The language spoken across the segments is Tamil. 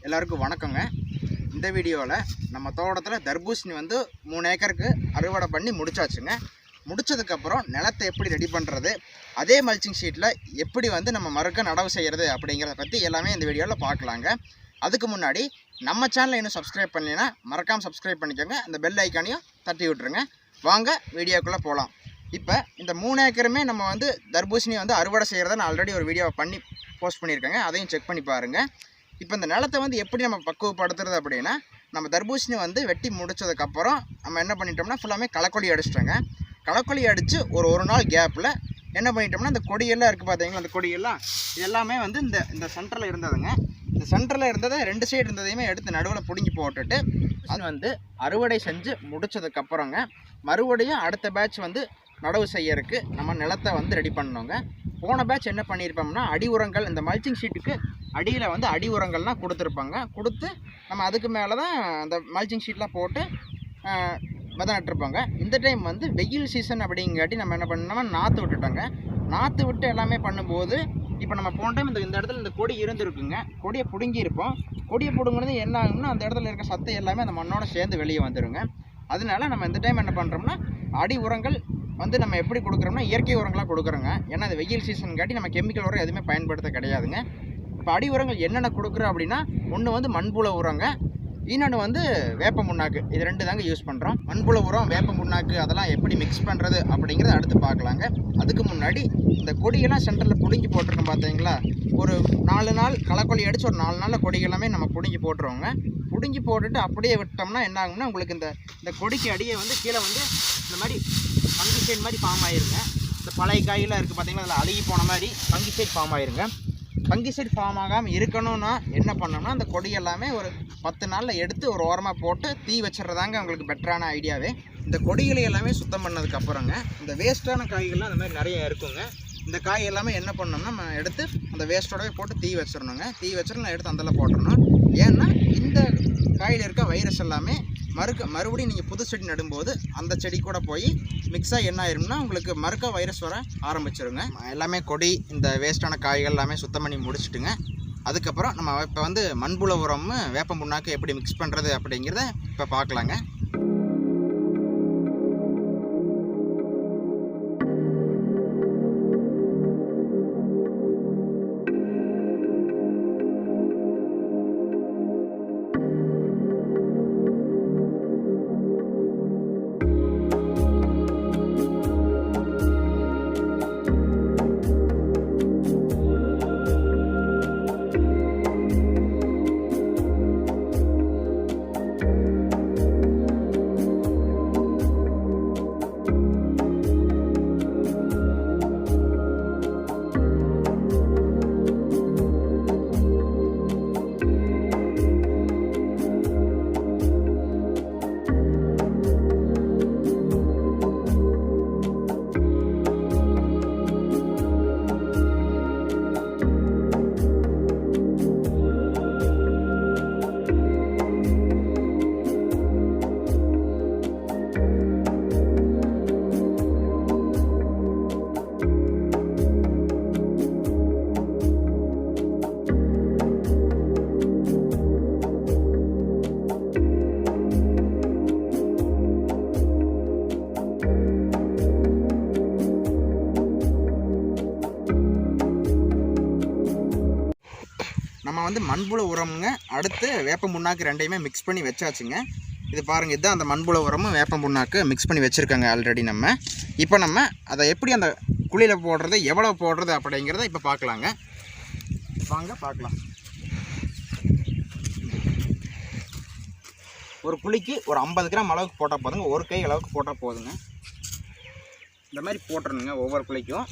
எல்லாருக்கும் வணக்கங்க. இந்த வீடியோவில் நம்ம தோட்டத்தில் தர்பூசணி வந்து 3 ஏக்கருக்கு அறுவடை பண்ணி முடிச்சாச்சுங்க. முடிச்சதுக்கப்புறம் நிலத்தை எப்படி ரெடி பண்ணுறது, அதே மல்ச்சிங் ஷீட்டில் எப்படி வந்து நம்ம மறுக்க நடவு செய்கிறது அப்படிங்கிறத பற்றி எல்லாமே இந்த வீடியோவில் பார்க்கலாங்க. அதுக்கு முன்னாடி நம்ம சேனலை இன்னும் சப்ஸ்கிரைப் பண்ணலைன்னா மறக்காமல் சப்ஸ்கிரைப் பண்ணிக்கோங்க. அந்த பெல் ஐக்கானையும் தட்டி விட்டுருங்க. வாங்க வீடியோக்குள்ளே போகலாம். இப்போ இந்த 3 ஏக்கருமே நம்ம வந்து தர்பூசணி வந்து அறுவடை செய்கிறத நான் ஆல்ரெடி ஒரு வீடியோவை பண்ணி போஸ்ட் பண்ணியிருக்கேங்க. அதையும் செக் பண்ணி பாருங்கள். இப்போ இந்த நிலத்தை வந்து எப்படி நம்ம பக்குவப்படுத்துறது அப்படின்னா, நம்ம தர்பூசணி வந்து வெட்டி முடித்ததுக்கப்புறம் நம்ம என்ன பண்ணிட்டோம்னா ஃபுல்லாமே களக்கொல்லி அடிச்சிட்டோங்க. களக்கொல்லி அடித்து ஒரு நாள் கேப்பில் என்ன பண்ணிட்டோம்னா இந்த கொடியெல்லாம் இருக்குது பார்த்தீங்களா, அந்த கொடியெல்லாம் எல்லாமே வந்து இந்த சென்டரில் இருந்ததுங்க. இந்த சென்டரில் இருந்ததை 2 சைடு இருந்ததையுமே எடுத்து நடுவில் பிடுங்கி போட்டுட்டு அது வந்து அறுவடை செஞ்சு முடித்ததுக்கப்புறங்க மறுபடியும் அடுத்த பேட்ச் வந்து நடவு செய்யறதுக்கு நம்ம நிலத்தை வந்து ரெடி பண்ணோங்க. போன பேட்ச் என்ன பண்ணியிருப்போம்னா அடி உரங்கள், இந்த மல்ச்சிங் ஷீட்டுக்கு அடியில் வந்து அடி உரங்கள்லாம் கொடுத்துருப்பாங்க. கொடுத்து நம்ம அதுக்கு மேலே தான் அந்த மல்ச்சிங் ஷீட்லாம் போட்டு விதை நட்டுருப்பாங்க. இந்த டைம் வந்து வெயில் சீசன் அப்படிங்காட்டி நம்ம என்ன பண்ணோம்னா நாற்று விட்டுட்டோங்க. நாற்று விட்டு எல்லாமே பண்ணும்போது இப்போ நம்ம போன டைம் இந்த இடத்துல இந்த கொடி இருந்துருக்குங்க. கொடியை பிடுங்கியிருப்போம். கொடியை பிடுங்குறது என்ன ஆகும்னா அந்த இடத்துல இருக்க சத்தை எல்லாமே அந்த மண்ணோட சேர்ந்து வெளியே வந்துடுங்க. அதனால நம்ம இந்த டைம் என்ன பண்ணுறோம்னா அடி உரங்கள் வந்து நம்ம எப்படி கொடுக்குறோம்னா இயற்கை உரங்களாக கொடுக்குறோங்க. ஏன்னா அது வெயில் சீசன் காட்டி நம்ம கெமிக்கல் உரம் எதுவுமே பயன்படுத்த கிடையாதுங்க. இப்போ அடி உரங்கள் என்னென்ன கொடுக்குறோம் அப்படின்னா, ஒன்று வந்து மண்புழு உரங்க, இன்னொன்று வந்து வேப்ப முன்னாக்கு. இது 2 தாங்க யூஸ் பண்ணுறோம். மண்புழு உரம், வேப்ப முன்னாக்கு அதெல்லாம் எப்படி மிக்ஸ் பண்ணுறது அப்படிங்கிறத அடுத்து பார்க்கலாங்க. அதுக்கு முன்னாடி இந்த கொடியெல்லாம் சென்டரில் பிடுங்கி போட்டிருக்கோம் பார்த்தீங்களா. ஒரு 4 நாள் களக்கொல்லி அடித்து ஒரு 4 நாளில் கொடி எல்லாமே நம்ம பிடுங்கி போட்டுருவோங்க. பிடுங்கி போட்டுட்டு அப்படியே விட்டோம்னா என்ன ஆகும்னா உங்களுக்கு இந்த கொடிக்கு அடியே வந்து கீழே வந்து இந்த மாதிரி ஃபங்கிசைட் மாதிரி ஃபார்ம் ஆயிருங்க. இந்த பழைய காயெல்லாம் இருக்குது பார்த்தீங்களா, அதில் அழுகி போன மாதிரி ஃபங்கிசைட் ஃபார்ம் ஆயிருங்க. ஃபங்கிசைட் ஃபார்ம் ஆகாமல் இருக்கணும்னா என்ன பண்ணோம்னா அந்த கொடி எல்லாமே ஒரு 10 நாளில் எடுத்து ஒரு ஓரமாக போட்டு தீ வச்சிடறதாங்க உங்களுக்கு பெட்டரான ஐடியாவே. இந்த கொடிகளை எல்லாமே சுத்தம் பண்ணதுக்கப்புறங்க இந்த வேஸ்ட்டான காய்கள்லாம் அந்த மாதிரி நிறைய இருக்குங்க. இந்த காய் எல்லாமே என்ன பண்ணோம்னா நம்ம எடுத்து அந்த வேஸ்ட்டோடவே போட்டு தீ வச்சிடணுங்க. தீ வச்சுட்டு நான் எடுத்து அதில் போட்டுடணும். ஏன்னா இந்த காயில் இருக்க வைரஸ் எல்லாமே மறுபடியும் நீங்கள் புது செடி நடும்போது அந்த செடி கூட போய் மிக்ஸாக என்ன ஆயிரும்னா உங்களுக்கு மறுக்க வைரஸ் வர ஆரம்பிச்சிருங்க. எல்லாமே கொடி இந்த வேஸ்ட்டான காய்கள் எல்லாமே சுத்தம் பண்ணி முடிச்சுட்டுங்க. அதுக்கப்புறம் நம்ம இப்போ வந்து மண்புழு உரம், வேப்ப புண்ணாக்கு எப்படி மிக்ஸ் பண்ணுறது அப்படிங்கிறத இப்போ பார்க்கலாங்க. நம்ம வந்து மண்புழு உரம்ங்க, அடுத்து வேப்ப புண்ணாக்கு 2யுமே மிக்ஸ் பண்ணி வச்சாச்சுங்க. இது பாருங்கள், இதுதான் அந்த மண்புழு உரமும் வேப்ப புண்ணாக்கு மிக்ஸ் பண்ணி வச்சுருக்காங்க ஆல்ரெடி. இப்போ நம்ம அதை எப்படி அந்த குழியில் போடுறது, எவ்வளோ போடுறது அப்படிங்கிறத இப்போ பார்க்கலாங்க. வாங்க பார்க்கலாம். ஒரு குழிக்கு ஒரு 50 கிராம் அளவுக்கு போட்டால் போதுங்க. ஒரு கை அளவுக்கு போட்டால் போதுங்க. இந்த மாதிரி போட்டுருணுங்க ஒவ்வொரு குழிக்கும்.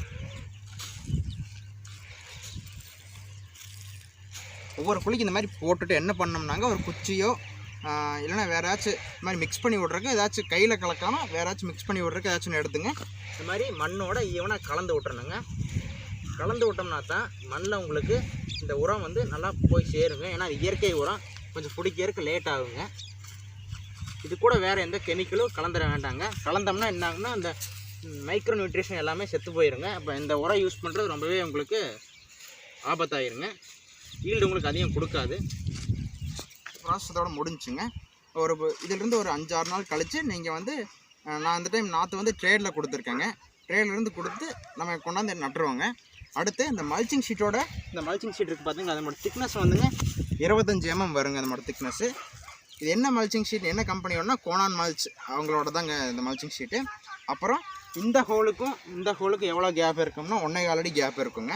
ஒவ்வொரு குழிக்கு இந்த மாதிரி போட்டுட்டு என்ன பண்ணோம்னாங்க ஒரு குச்சியோ இல்லைன்னா வேறு ஏதாச்சும் இந்த மாதிரி மிக்ஸ் பண்ணி விட்றக்கு, ஏதாச்சும் கையில் கலக்காமல் வேறு ஏதாச்சும் மிக்ஸ் பண்ணி விட்றக்கு ஏதாச்சும் எடுத்துங்க. இந்த மாதிரி மண்ணோட ஈவனாக கலந்து விட்டுறணுங்க. கலந்து விட்டோம்னா தான் மண்ணில் உங்களுக்கு இந்த உரம் வந்து நல்லா போய் சேருங்க. ஏன்னா அது இயற்கை உரம், கொஞ்சம் பிடிக்கிறதுக்கு லேட் ஆகுங்க. இது கூட வேறு எந்த கெமிக்கலும் கலந்துட வேண்டாங்க. கலந்தோம்னா என்ன ஆகுன்னா அந்த மைக்ரோ நியூட்ரிஷன் எல்லாமே செத்து போயிருங்க. அப்போ இந்த உரம் யூஸ் பண்ணுறது ரொம்பவே உங்களுக்கு ஆபத்தாயிருங்க. ஈல்டு உங்களுக்கு அதிகம் கொடுக்காது. ப்ராசஸோடு முடிஞ்சுங்க. ஒரு இதிலிருந்து ஒரு 5-6 நாள் கழித்து நீங்கள் வந்து நான் அந்த டைம் நாற்று வந்து ட்ரேடில் கொடுத்துருக்கேங்க. ட்ரேட்லேருந்து கொடுத்து நம்ம கொண்டாந்து நட்டுருவோங்க. அடுத்து இந்த மல்ச்சிங் ஷீட்டோட இந்த மல்ச்சிங் ஷீட் இருக்குது பார்த்தீங்கன்னா, அதோட திக்னஸ் வந்துங்க 25 mm வருங்க. அதோட திக்னஸ்ஸு இது என்ன மல்ச்சிங் ஷீட் என்ன கம்பெனியோடனா கோனான் மல்ச் அவங்களோட தாங்க இந்த மல்ச்சிங் ஷீட்டு. அப்புறம் இந்த ஹோலுக்கும் எவ்வளோ கேப் இருக்கும்னா 1.25 அடி கேப் இருக்குங்க.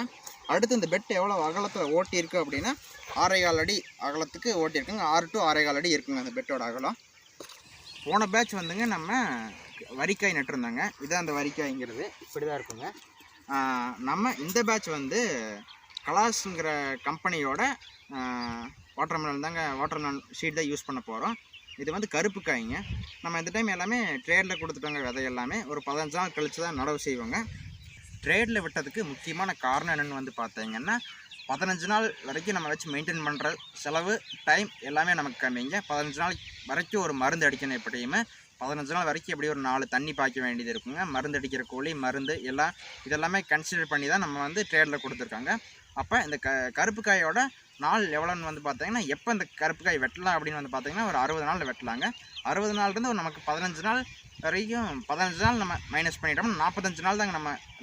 அடுத்து இந்த பெட் எவ்வளோ அகலத்தில் ஓட்டி இருக்குது அப்படின்னா 6.25 அடி அகலத்துக்கு ஓட்டி இருக்குங்க. 6 to 6.25 அடி இருக்குங்க அந்த பெட்டோட அகலம். போன பேட்ச் வந்துங்க நம்ம வரிக்காய் நட்டுருந்தாங்க. இதான் அந்த வரிக்காய்ங்கிறது இப்படி தான் இருக்குங்க. நம்ம இந்த பேட்ச் வந்து கலாஸுங்கிற கம்பெனியோட வாட்டர்மெலன் தாங்க, வாட்டர்மெலன் ஷீட் தான் யூஸ் பண்ண போகிறோம். இது வந்து கருப்பு காய்ங்க. நம்ம இந்த டைம் எல்லாமே ட்ரேடில் கொடுத்துட்டோங்க. விதை எல்லாமே ஒரு 15 நாள் கழித்து தான் நடவு செய்வோங்க. ட்ரேடில் விட்டதுக்கு முக்கியமான காரணம் என்னென்னு வந்து பார்த்தீங்கன்னா 15 நாள் வரைக்கும் நம்ம வச்சு மெயின்டைன் பண்ணுற செலவு டைம் எல்லாமே நமக்கு கம்மிங்க. 15 நாள் வரைக்கும் ஒரு மருந்து அடிக்கணும். எப்படியுமே 15 நாள் வரைக்கும் எப்படி ஒரு 4 தண்ணி பாய்க்க வேண்டியது இருக்குங்க. மருந்து அடிக்கிற கூலி மருந்து இதெல்லாமே கன்சிடர் பண்ணி தான் நம்ம வந்து ட்ரேடில் கொடுத்துருக்காங்க. அப்போ இந்த கருப்பு காயோட நாள் எவ்வளோன்னு வந்து பார்த்தீங்கன்னா எப்போ இந்த கருப்பு காய் வெட்டலாம் அப்படின்னு வந்து பார்த்தீங்கன்னா ஒரு 60 நாளில் வெட்டலாங்க. 60 நாள்லேருந்து நமக்கு 15 நாள் வரைக்கும் 15 நாள் நம்ம மைனஸ் பண்ணிட்டோம்னா 45 நாள் தாங்க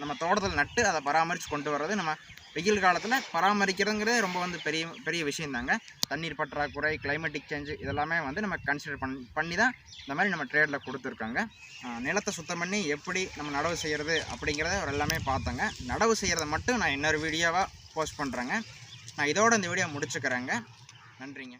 நம்ம தோட்டத்தில் நட்டு அதை பராமரித்து கொண்டு வர்றது. நம்ம வெயில் காலத்தில் பராமரிக்கிறதுங்கிறது ரொம்ப வந்து பெரிய விஷயம் தாங்க. தண்ணீர் பற்றாக்குறை, கிளைமேட்டிக் சேஞ்சு இதெல்லாமே வந்து நம்ம கன்சிடர் பண்ணி தான் இந்த மாதிரி நம்ம ட்ரேடில் கொடுத்துருக்காங்க. நிலத்தை சுத்தம் பண்ணி எப்படி நம்ம நடவு செய்கிறது அப்படிங்கிறத எல்லாமே பார்த்தோங்க. நடவு செய்கிறத மட்டும் நான் இன்னொரு வீடியோவாக போஸ்ட் பண்ணுறேங்க. நான் இதோட இந்த வீடியோ முடிச்சுக்கிறேங்க. நன்றிங்க.